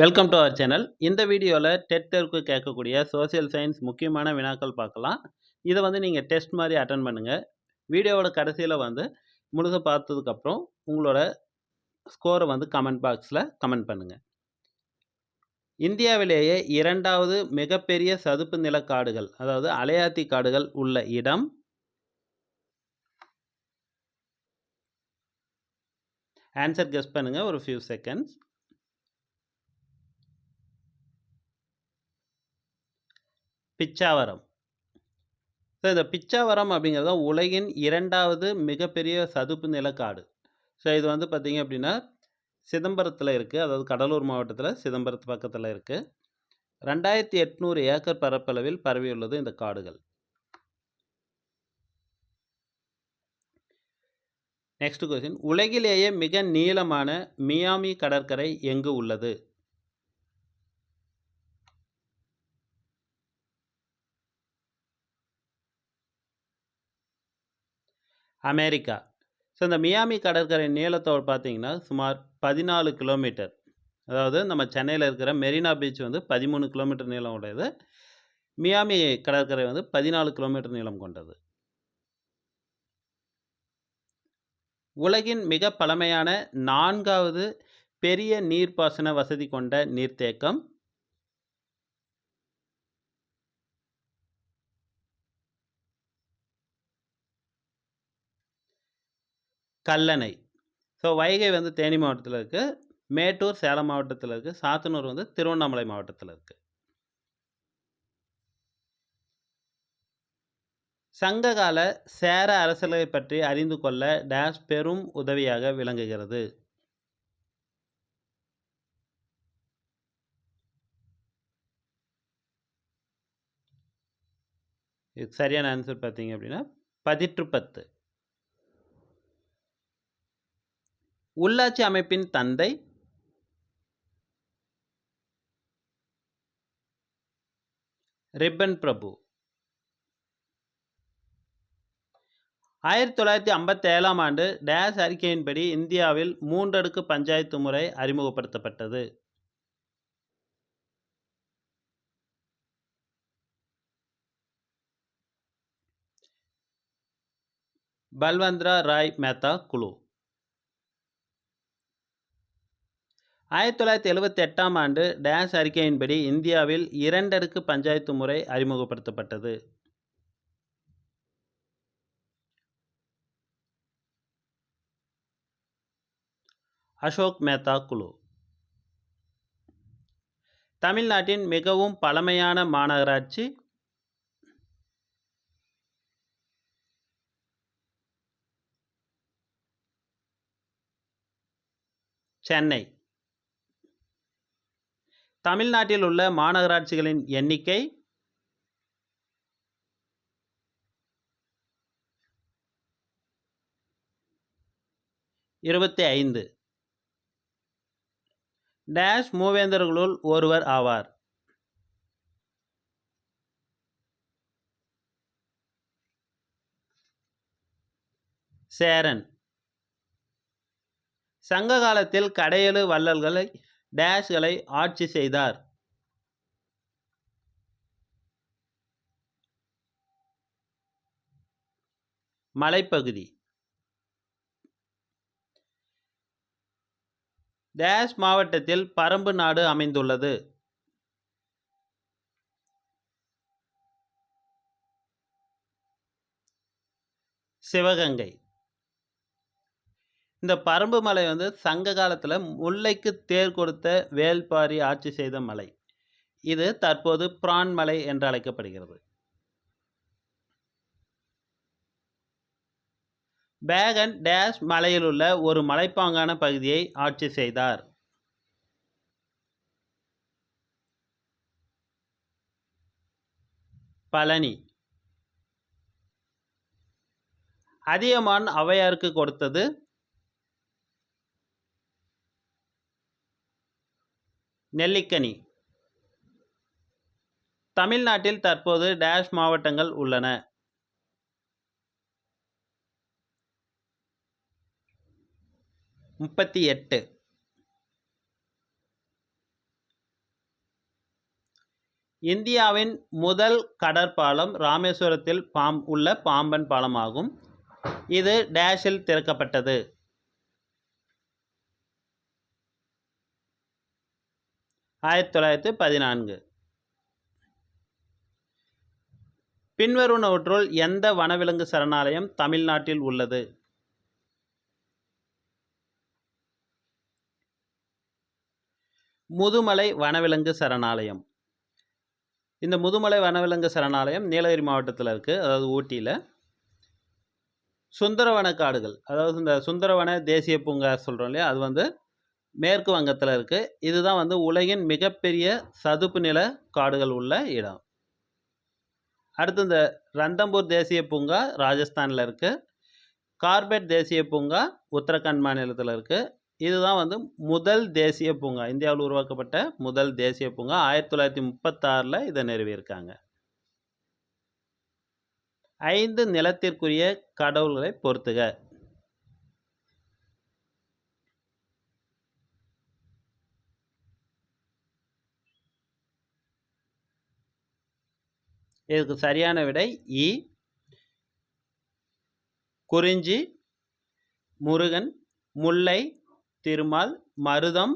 Welcome to our channel. இந்த வீடியோவில் dead தேர்வுக்கு கேட்கக்கூடிய சோசியல் சயின்ஸ் முக்கியமான வினாக்கள் பார்க்கலாம். இதை நீங்கள் டெஸ்ட் மாதிரி அட்டன் பண்ணுங்கள். வீடியோவோட கடைசியில் முழுசாக பார்த்ததுக்கப்புறம் உங்களோட ஸ்கோரை கமெண்ட் பாக்ஸில் கமெண்ட் பண்ணுங்கள். இந்தியாவிலேயே இரண்டாவது மிகப்பெரிய சதுப்பு நில காடுகள், அதாவது அலையாத்தி காடுகள் உள்ள இடம் ஆன்சர் கெஸ் பண்ணுங்கள். ஒரு ஃபியூ செகண்ட்ஸ். பிச்சாவரம். ஸோ இந்த பிச்சாவரம் அப்படிங்கிறது உலகின் இரண்டாவது மிகப்பெரிய சதுப்பு நிலக்காடு. ஸோ இது பார்த்திங்க அப்படின்னா சிதம்பரத்தில் இருக்குது, அதாவது கடலூர் மாவட்டத்தில் சிதம்பரத்து பக்கத்தில் இருக்குது. 2800 ஏக்கர் பரப்பளவில் பரவியுள்ளது இந்த காடுகள். நெக்ஸ்ட் கொஸ்டின், உலகிலேயே மிக நீளமான மியாமி கடற்கரை எங்கு உள்ளது? அமெரிக்கா. ஸோ இந்த மியாமி கடற்கரை நீளத்தோடு பார்த்தீங்கன்னா சுமார் 14 கிலோமீட்டர். அதாவது நம்ம சென்னையில் இருக்கிற மெரினா பீச் 13 கிலோமீட்டர் நீளம் உடையது. மியாமி கடற்கரை 14 கிலோமீட்டர் நீளம் கொண்டது. உலகின் மிக பழமையான 4வது பெரிய நீர்ப்பாசன வசதி கொண்ட நீர்த்தேக்கம்? கல்லணை. ஸோ வைகை தேனி மாவட்டத்தில் இருக்குது, மேட்டூர் சேலம் மாவட்டத்தில் இருக்குது, சாத்தனூர் திருவண்ணாமலை மாவட்டத்தில் இருக்குது. சங்ககால சேர அரசர்களை பற்றி அறிந்து கொள்ள டேஷ் பெரும் உதவியாக விளங்குகிறது? இது சரியான ஆன்சர் பார்த்தீங்க அப்படின்னா பதிற்றுப்பத்து. உள்ளாட்சி அமைப்பின் தந்தை? ரிப்பன் பிரபு. 1957 ஆண்டு டேஷ் அறிக்கையின்படி இந்தியாவில் 3 அடுக்கு பஞ்சாயத்து முறை அறிமுகப்படுத்தப்பட்டது? பல்வந்த்ரா ராய் மேத்தா குழு. 1978 ஆண்டு டேஷ் அறிக்கையின்படி இந்தியாவில் 2 அடுக்கு பஞ்சாயத்து முறை அறிமுகப்படுத்தப்பட்டது? அசோக் மேத்தா குழு. தமிழ்நாட்டின் மிகவும் பழமையான மாநகராட்சி? சென்னை. தமிழ்நாட்டில் உள்ள மாநகராட்சிகளின் எண்ணிக்கை? இருபத்தைந்து. டேஷ் மூவேந்தர்களுள் ஒருவர் ஆவார்? சேரன். சங்க காலத்தில் கடையெழு வள்ளல்களை டேஷ்களை ஆட்சி செய்தார்? மலைப்பகுதி. டேஷ் மாவட்டத்தில் பரம்பு நாடு அமைந்துள்ளது? சிவகங்கை. இந்த பரம்பு மலை சங்க காலத்தில் முல்லைக்கு தேர் கொடுத்த வேல்பாரி ஆட்சி செய்த மலை. இது தற்போது பிரான் மலை என்று அழைக்கப்படுகிறது. பேகன் டேஷ் மலையில் உள்ள ஒரு மலைப்பாங்கான பகுதியை ஆட்சி செய்தார்? பழனி. அதியமான் ஔவையாருக்கு கொடுத்தது? நெல்லிக்கனி. தமிழ்நாட்டில் தற்போது டேஷ் மாவட்டங்கள் உள்ளன? 38. இந்தியாவின் முதல் கடற்பாலம் ராமேஸ்வரத்தில் உள்ள பாம்பன் பாலமாகும். இது டேஷில் திறக்கப்பட்டது. ஆயிரத்தி 1914. பின்வருவனவற்றுள் எந்த வனவிலங்கு சரணாலயம் தமிழ்நாட்டில் உள்ளது? முதுமலை வனவிலங்கு சரணாலயம். இந்த முதுமலை வனவிலங்கு சரணாலயம் நீலகிரி மாவட்டத்தில் இருக்குது, அதாவது ஊட்டியில். சுந்தரவன காடுகள், அதாவது இந்த சுந்தரவன தேசிய பூங்கா சொல்கிறோம் இல்லையா, அது வந்து மேற்கு வங்கத்தில் இருக்குது. இதுதான் வந்து உலகின் மிகப்பெரிய சதுப்பு நில காடுகள் உள்ள இடம். அடுத்து இந்த ரந்தம்பூர் தேசிய பூங்கா ராஜஸ்தானில் இருக்குது. கார்பெட் தேசிய பூங்கா உத்தரகாண்ட் மாநிலத்தில் இருக்குது. இதுதான் வந்து முதல் தேசிய பூங்கா, இந்தியாவில் உருவாக்கப்பட்ட முதல் தேசிய பூங்கா. 1936 இதை நிறுவியிருக்காங்க. 5 நிலத்திற்குரிய கடவுள்களை பொறுத்துக. இதுக்கு சரியான விடை இ. குறிஞ்சி, முருகன், முல்லை, திருமால், மருதம்,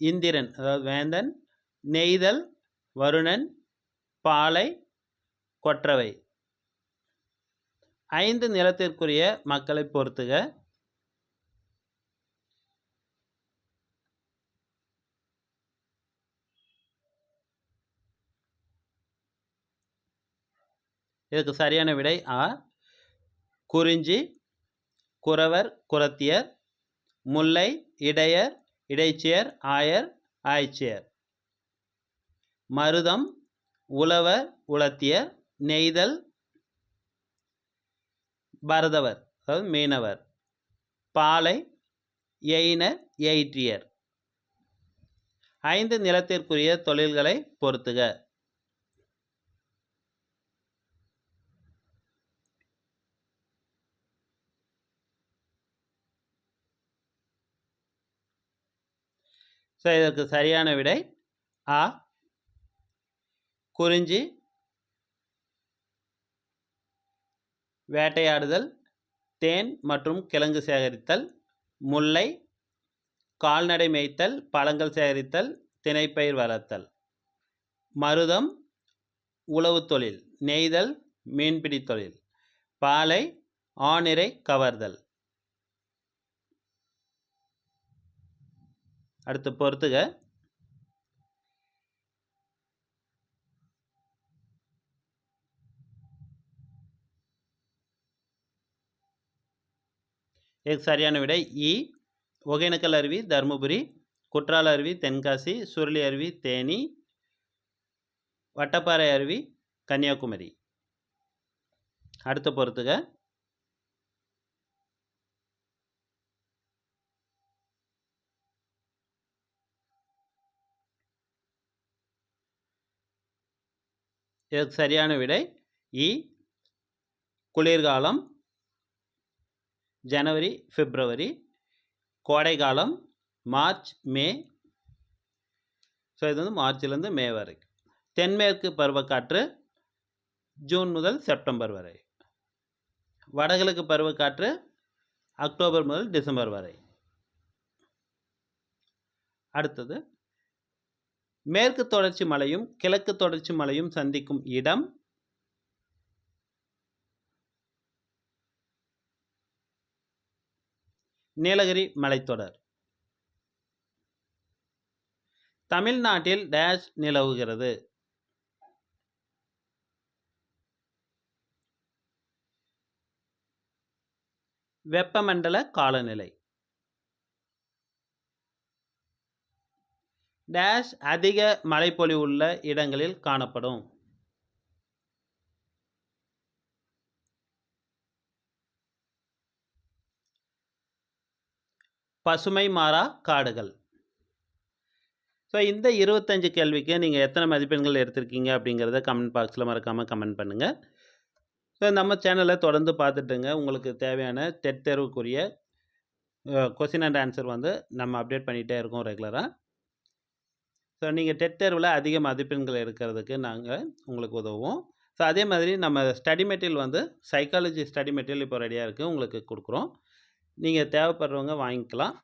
இந்திரன் அதாவது வேந்தன், நெய்தல், வருணன், பாலை, கொற்றவை. 5 நிலத்திற்குரிய மக்களை பொறுத்துக. இதுக்கு சரியான விடை ஆ. குறிஞ்சி, குறவர், குறத்தியர், முல்லை, இடையர், இடைச்சியர், ஆயர், ஆய்ச்சியர். மருதம், உழவர், உலத்தியர், நெய்தல், பரதவர் அதாவது மீனவர், பாலை, எயினர், எயிற்றியர். 5 நிலத்திற்குரிய தொழில்களை பொறுத்துக. ஸோ இதற்கு சரியான விடை ஆ. குறிஞ்சி வேட்டையாடுதல், தேன் மற்றும் கிழங்கு சேகரித்தல். முல்லை கால்நடை மேய்த்தல், பழங்கள் சேகரித்தல், திணைப்பயிர் வளர்த்தல். மருதம் உழவு தொழில், நெய்தல், மீன்பிடி தொழில். பாலை ஆணிரை கவர்தல். அடுத்து பொறுத்துக. இதுக்கு சரியான விடை இ. ஒகேனக்கல் அருவி தருமபுரி, குற்றால அருவி தென்காசி, சுருளி அருவி தேனி, வட்டப்பாறை அருவி கன்னியாகுமரி. அடுத்து பொறுத்துக. இதுக்கு சரியான விடை இ. குளிர்காலம் ஜனவரி பிப்ரவரி, கோடைக்காலம் மார்ச் மே. ஸோ இது வந்து மார்ச்லேருந்து மே வரைக்கும். தென்மேற்கு பருவக்காற்று ஜூன் முதல் செப்டம்பர் வரை. வடகிழக்கு பருவக்காற்று அக்டோபர் முதல் டிசம்பர் வரை. அடுத்தது மேற்கு தொடர்ச்சி மலையும் கிழக்கு தொடர்ச்சி மலையும் சந்திக்கும் இடம் நீலகிரி மலைத்தொடர். தமிழ்நாட்டில் டேஷ் நிலவுகிறது? வெப்பமண்டல காலநிலை. டேஷ் அதிக மழைப்பொழிவு உள்ள இடங்களில் காணப்படும்? பசுமை மாறா காடுகள். ஸோ இந்த 25 கேள்விக்கு நீங்கள் எத்தனை மதிப்பெண்கள் எடுத்திருக்கீங்க அப்படிங்கிறத கமெண்ட் பாக்ஸில் மறக்காமல் கமெண்ட் பண்ணுங்கள். ஸோ நம்ம சேனலை தொடர்ந்து பார்த்துட்டுங்க. உங்களுக்கு தேவையான டெட் தேர்வுக்குரிய கொஸ்டின் அண்ட் ஆன்சர் வந்து நம்ம அப்டேட் பண்ணிகிட்டே இருக்கோம் ரெகுலராக. ஸோ நீங்க டெட் தேர்வுல அதிக மதிப்பெண்கள் எடுக்கிறதுக்கு நாங்க உங்களுக்கு உதவுவோம். ஸோ அதே மாதிரி நம்ம ஸ்டடி மெட்டீரியல் வந்து சைக்காலஜி ஸ்டடி மெட்டீரியல் இப்போ ரெடியா இருக்கு. உங்களுக்கு குடுக்குறோம். நீங்க தேவைப்படுறவங்க வாங்கிக்கலாம்.